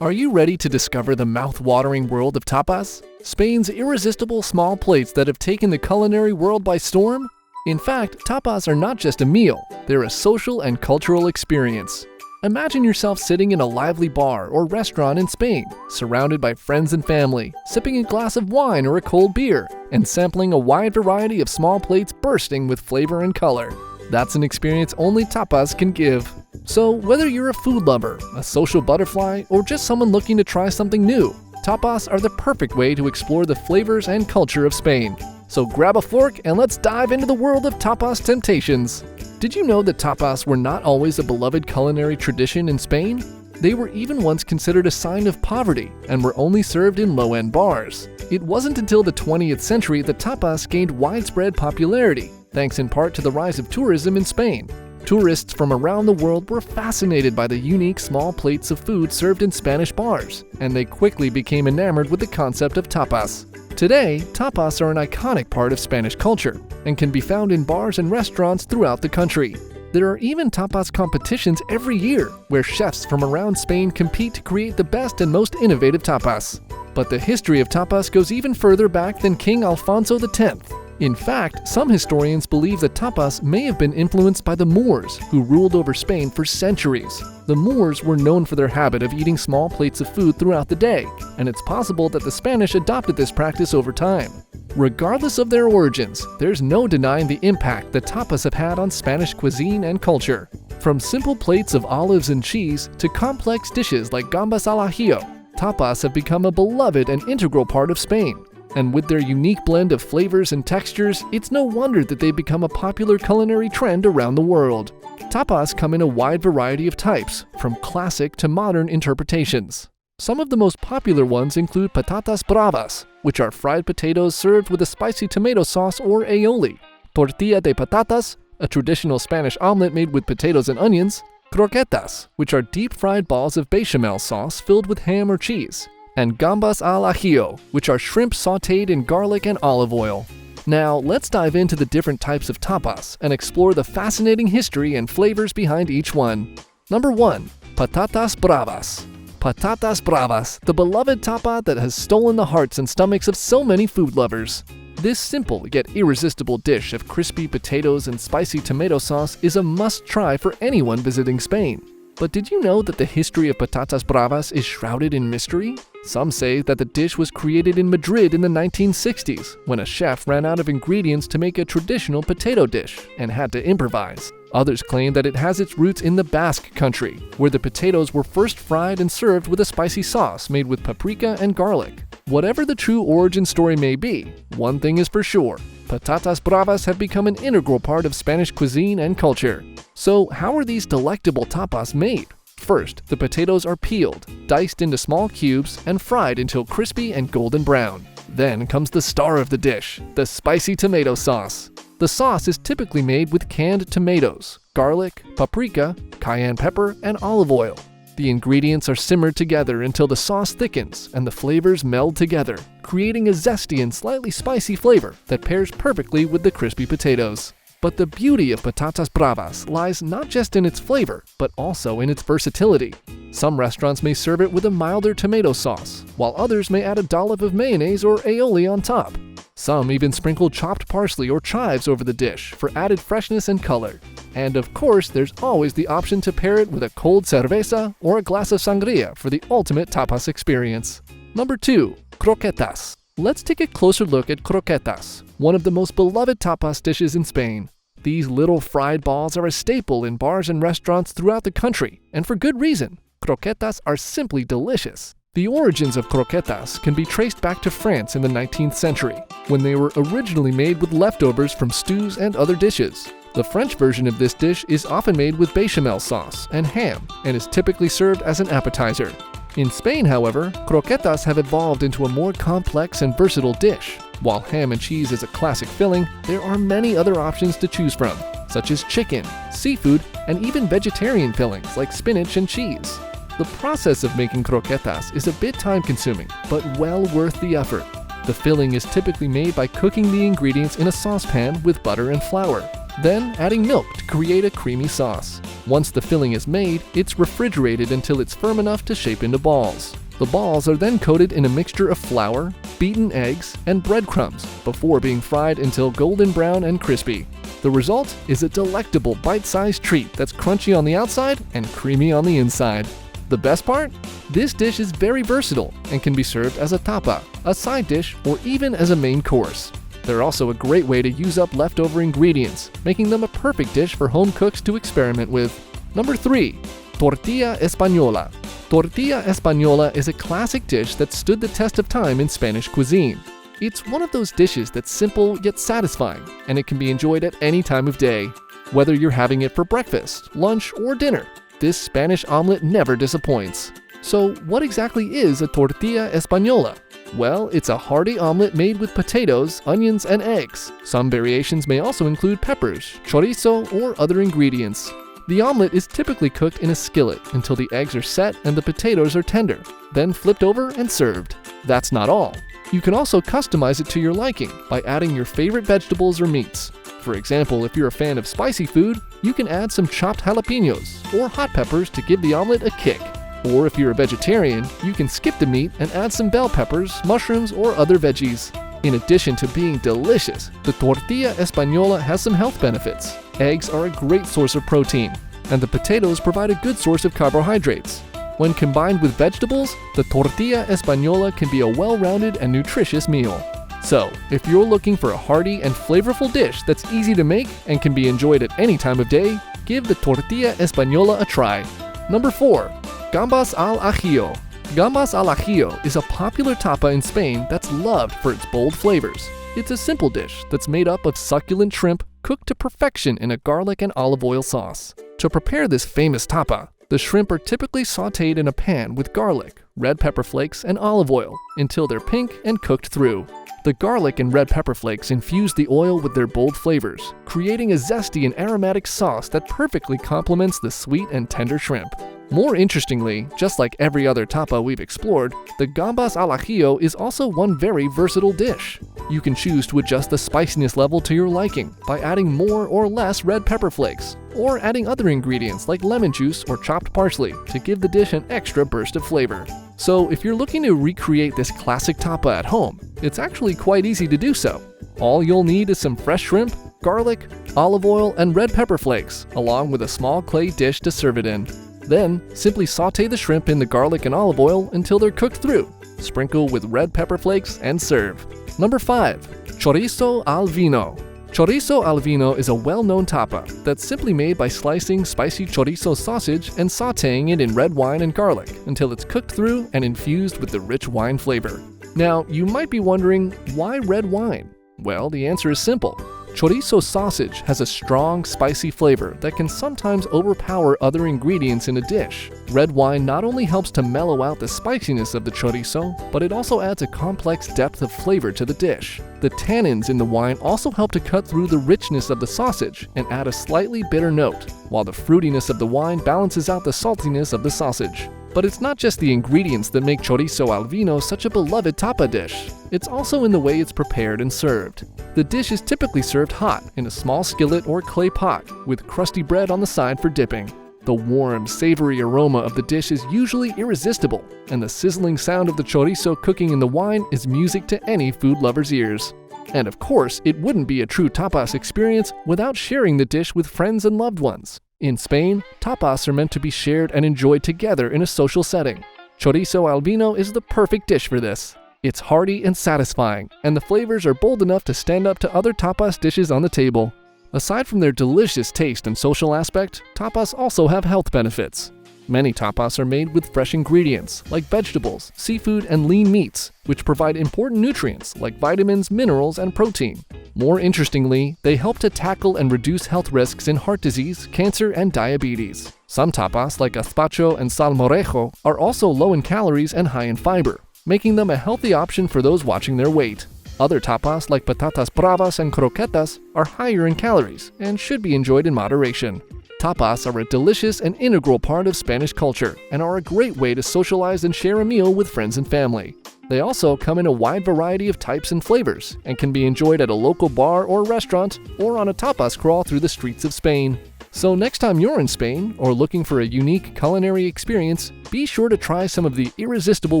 Are you ready to discover the mouth-watering world of tapas? Spain's irresistible small plates that have taken the culinary world by storm? In fact, tapas are not just a meal, they're a social and cultural experience. Imagine yourself sitting in a lively bar or restaurant in Spain, surrounded by friends and family, sipping a glass of wine or a cold beer, and sampling a wide variety of small plates bursting with flavor and color. That's an experience only tapas can give. So whether you're a food lover, a social butterfly, or just someone looking to try something new, tapas are the perfect way to explore the flavors and culture of Spain. So grab a fork and let's dive into the world of tapas temptations. Did you know that tapas were not always a beloved culinary tradition in Spain? They were even once considered a sign of poverty and were only served in low-end bars. It wasn't until the 20th century that tapas gained widespread popularity, thanks in part to the rise of tourism in Spain. Tourists from around the world were fascinated by the unique small plates of food served in Spanish bars, and they quickly became enamored with the concept of tapas. Today, tapas are an iconic part of Spanish culture and can be found in bars and restaurants throughout the country. There are even tapas competitions every year, where chefs from around Spain compete to create the best and most innovative tapas. But the history of tapas goes even further back than King Alfonso X. In fact, some historians believe that tapas may have been influenced by the Moors, who ruled over Spain for centuries. The Moors were known for their habit of eating small plates of food throughout the day, and it's possible that the Spanish adopted this practice over time. Regardless of their origins, there's no denying the impact that tapas have had on Spanish cuisine and culture. From simple plates of olives and cheese to complex dishes like Gambas Alajillo, tapas have become a beloved and integral part of Spain. And with their unique blend of flavors and textures, it's no wonder that they've become a popular culinary trend around the world. Tapas come in a wide variety of types, from classic to modern interpretations. Some of the most popular ones include patatas bravas, which are fried potatoes served with a spicy tomato sauce or aioli; tortilla de patatas, a traditional Spanish omelet made with potatoes and onions; croquetas, which are deep-fried balls of bechamel sauce filled with ham or cheese; and Gambas Alajillo, which are shrimp sautéed in garlic and olive oil. Now, let's dive into the different types of tapas and explore the fascinating history and flavors behind each one. Number 1. Patatas bravas. Patatas bravas, the beloved tapa that has stolen the hearts and stomachs of so many food lovers. This simple yet irresistible dish of crispy potatoes and spicy tomato sauce is a must-try for anyone visiting Spain. But did you know that the history of patatas bravas is shrouded in mystery? Some say that the dish was created in Madrid in the 1960s, when a chef ran out of ingredients to make a traditional potato dish and had to improvise. Others claim that it has its roots in the Basque country, where the potatoes were first fried and served with a spicy sauce made with paprika and garlic. Whatever the true origin story may be, one thing is for sure: patatas bravas have become an integral part of Spanish cuisine and culture. So how are these delectable tapas made? First, the potatoes are peeled, diced into small cubes, and fried until crispy and golden brown. Then comes the star of the dish, the spicy tomato sauce. The sauce is typically made with canned tomatoes, garlic, paprika, cayenne pepper, and olive oil. The ingredients are simmered together until the sauce thickens and the flavors meld together, creating a zesty and slightly spicy flavor that pairs perfectly with the crispy potatoes. But the beauty of patatas bravas lies not just in its flavor, but also in its versatility. Some restaurants may serve it with a milder tomato sauce, while others may add a dollop of mayonnaise or aioli on top. Some even sprinkle chopped parsley or chives over the dish for added freshness and color. And of course, there's always the option to pair it with a cold cerveza or a glass of sangria for the ultimate tapas experience. Number 2. Croquetas. Let's take a closer look at croquetas, one of the most beloved tapas dishes in Spain. These little fried balls are a staple in bars and restaurants throughout the country, and for good reason. Croquetas are simply delicious. The origins of croquetas can be traced back to France in the 19th century, when they were originally made with leftovers from stews and other dishes. The French version of this dish is often made with bechamel sauce and ham, and is typically served as an appetizer. In Spain, however, croquetas have evolved into a more complex and versatile dish. While ham and cheese is a classic filling, there are many other options to choose from, such as chicken, seafood, and even vegetarian fillings like spinach and cheese. The process of making croquetas is a bit time-consuming, but well worth the effort. The filling is typically made by cooking the ingredients in a saucepan with butter and flour. then adding milk to create a creamy sauce. Once the filling is made, it's refrigerated until it's firm enough to shape into balls. The balls are then coated in a mixture of flour, beaten eggs, and breadcrumbs before being fried until golden brown and crispy. The result is a delectable bite-sized treat that's crunchy on the outside and creamy on the inside. The best part? This dish is very versatile and can be served as a tapa, a side dish, or even as a main course. They're also a great way to use up leftover ingredients, making them a perfect dish for home cooks to experiment with. Number 3. Tortilla Espanola. Tortilla Espanola is a classic dish that stood the test of time in Spanish cuisine. It's one of those dishes that's simple yet satisfying, and it can be enjoyed at any time of day. Whether you're having it for breakfast, lunch, or dinner, this Spanish omelet never disappoints. So what exactly is a tortilla española? Well, it's a hearty omelet made with potatoes, onions, and eggs. Some variations may also include peppers, chorizo, or other ingredients. The omelet is typically cooked in a skillet until the eggs are set and the potatoes are tender, then flipped over and served. That's not all. You can also customize it to your liking by adding your favorite vegetables or meats. For example, if you're a fan of spicy food, you can add some chopped jalapenos or hot peppers to give the omelet a kick. Or if you're a vegetarian, you can skip the meat and add some bell peppers, mushrooms, or other veggies. In addition to being delicious, the tortilla española has some health benefits. Eggs are a great source of protein, and the potatoes provide a good source of carbohydrates. When combined with vegetables, the tortilla española can be a well-rounded and nutritious meal. So, if you're looking for a hearty and flavorful dish that's easy to make and can be enjoyed at any time of day, give the tortilla española a try. Number 4. Gambas Alajillo. Gambas Alajillo is a popular tapa in Spain that's loved for its bold flavors. It's a simple dish that's made up of succulent shrimp cooked to perfection in a garlic and olive oil sauce. To prepare this famous tapa, the shrimp are typically sautéed in a pan with garlic, red pepper flakes, and olive oil until they're pink and cooked through. The garlic and red pepper flakes infuse the oil with their bold flavors, creating a zesty and aromatic sauce that perfectly complements the sweet and tender shrimp. More interestingly, just like every other tapa we've explored, the Gambas Alajillo is also one very versatile dish. You can choose to adjust the spiciness level to your liking by adding more or less red pepper flakes, or adding other ingredients like lemon juice or chopped parsley to give the dish an extra burst of flavor. So if you're looking to recreate this classic tapa at home, it's actually quite easy to do so. All you'll need is some fresh shrimp, garlic, olive oil, and red pepper flakes, along with a small clay dish to serve it in. Then, simply sauté the shrimp in the garlic and olive oil until they're cooked through. Sprinkle with red pepper flakes and serve. Number 5. Chorizo Al Vino. Chorizo Al Vino is a well-known tapa that's simply made by slicing spicy chorizo sausage and sautéing it in red wine and garlic until it's cooked through and infused with the rich wine flavor. Now, you might be wondering, why red wine? Well, the answer is simple. Chorizo sausage has a strong, spicy flavor that can sometimes overpower other ingredients in a dish. Red wine not only helps to mellow out the spiciness of the chorizo, but it also adds a complex depth of flavor to the dish. The tannins in the wine also help to cut through the richness of the sausage and add a slightly bitter note, while the fruitiness of the wine balances out the saltiness of the sausage. But it's not just the ingredients that make Chorizo Al Vino such a beloved tapa dish. It's also in the way it's prepared and served. The dish is typically served hot in a small skillet or clay pot, with crusty bread on the side for dipping. The warm, savory aroma of the dish is usually irresistible, and the sizzling sound of the chorizo cooking in the wine is music to any food lover's ears. And of course, it wouldn't be a true tapas experience without sharing the dish with friends and loved ones. In Spain, tapas are meant to be shared and enjoyed together in a social setting. Chorizo Al Vino is the perfect dish for this. It's hearty and satisfying, and the flavors are bold enough to stand up to other tapas dishes on the table. Aside from their delicious taste and social aspect, tapas also have health benefits. Many tapas are made with fresh ingredients, like vegetables, seafood, and lean meats, which provide important nutrients like vitamins, minerals, and protein. More interestingly, they help to tackle and reduce health risks in heart disease, cancer, and diabetes. Some tapas, like gazpacho and salmorejo, are also low in calories and high in fiber, making them a healthy option for those watching their weight. Other tapas, like patatas bravas and croquetas, are higher in calories and should be enjoyed in moderation. Tapas are a delicious and integral part of Spanish culture and are a great way to socialize and share a meal with friends and family. They also come in a wide variety of types and flavors and can be enjoyed at a local bar or restaurant or on a tapas crawl through the streets of Spain. So next time you're in Spain or looking for a unique culinary experience, be sure to try some of the irresistible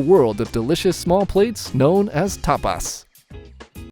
world of delicious small plates known as tapas.